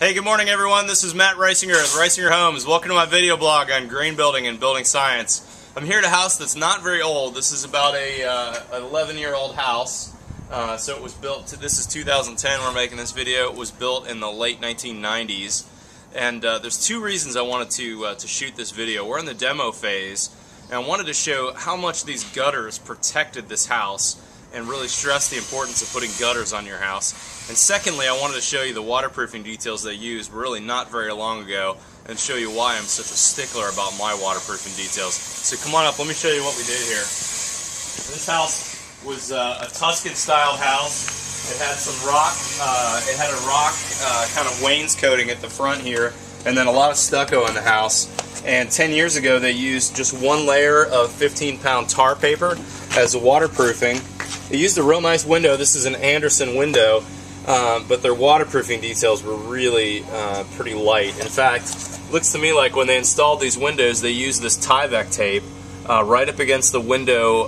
Hey, good morning everyone. This is Matt Reisinger of Reisinger Homes. Welcome to my video blog on green building and building science. I'm here at a house that's not very old. This is about an 11-year-old house. So it was built, this is 2010 we're making this video. It was built in the late 1990s. And there's two reasons I wanted to shoot this video. We're in the demo phase, and I wanted to show how much these gutters protected this house and really stress the importance of putting gutters on your house. And secondly, I wanted to show you the waterproofing details they used really not very long ago and show you why I'm such a stickler about my waterproofing details. So come on up, let me show you what we did here. This house was a Tuscan-style house. It had some rock, it had a rock kind of wainscoting at the front here, and then a lot of stucco in the house. And 10 years ago they used just one layer of 15-pound tar paper as a waterproofing. They used a real nice window. This is an Anderson window, but their waterproofing details were really pretty light. In fact, it looks to me like when they installed these windows, they used this Tyvek tape right up against the window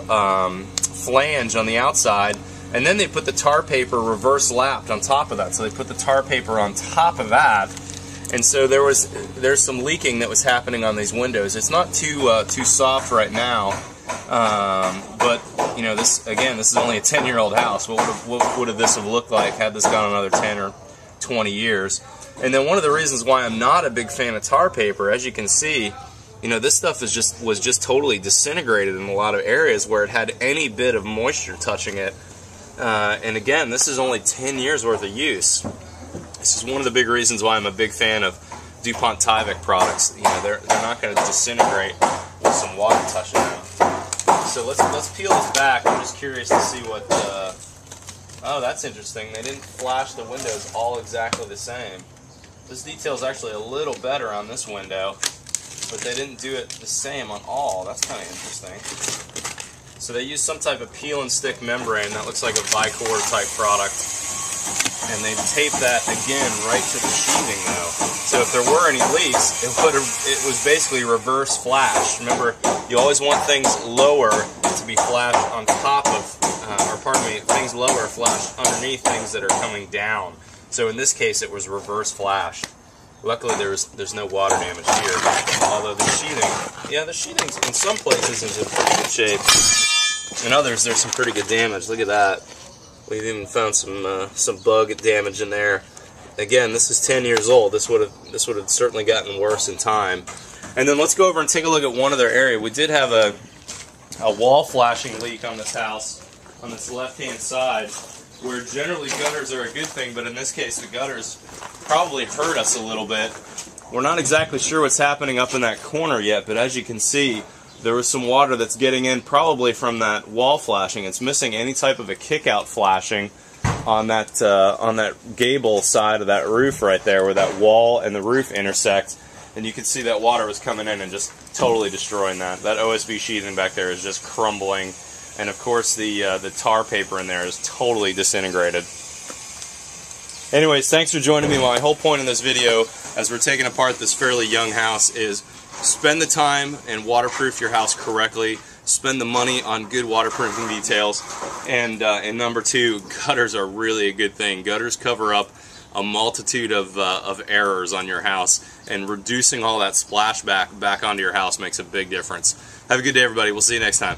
flange on the outside, and then they put the tar paper reverse lapped on top of that. So they put the tar paper on top of that, and so there's some leaking that was happening on these windows. It's not too soft right now. But you know, this is only a 10-year-old house. What would this have looked like had this gone another 10 or 20 years? And then one of the reasons why I'm not a big fan of tar paper, as you can see, you know, this stuff was just totally disintegrated in a lot of areas where it had any bit of moisture touching it. And again, this is only 10 years worth of use. This is one of the big reasons why I'm a big fan of DuPont Tyvek products. You know, they're not going to disintegrate with some water touching them. So let's peel this back. I'm just curious to see what. Oh, that's interesting. They didn't flash the windows all exactly the same. This detail is actually a little better on this window, but they didn't do it the same on all. That's kind of interesting. So they used some type of peel and stick membrane that looks like a Vicor type product, and they taped that again right to the sheathing though. So if there were any leaks, it was basically reverse flash. Remember, you always want things lower to be flashed on top of, or pardon me, things lower flashed underneath things that are coming down. So in this case, it was reverse flashed. Luckily, there's no water damage here. Although the sheathing, yeah, the sheathing in some places is in pretty good shape. In others, there's some pretty good damage. Look at that. We've even found some bug damage in there. Again, this is 10 years old. This would have certainly gotten worse in time. And then let's go over and take a look at one other area. We did have a wall flashing leak on this house on this left-hand side, where generally gutters are a good thing, but in this case the gutters probably hurt us a little bit. We're not exactly sure what's happening up in that corner yet, but as you can see, there was some water that's getting in probably from that wall flashing. It's missing any type of a kick-out flashing on that gable side of that roof right there, where that wall and the roof intersect. And you can see that water was coming in and just totally destroying that. That OSB sheathing back there is just crumbling. And of course the tar paper in there is totally disintegrated. Anyways, thanks for joining me. My whole point in this video, as we're taking apart this fairly young house, is spend the time and waterproof your house correctly. Spend the money on good waterproofing details. And number two, gutters are really a good thing. Gutters cover up a multitude of errors on your house, and reducing all that splashback back onto your house makes a big difference. Have a good day, everybody. We'll see you next time.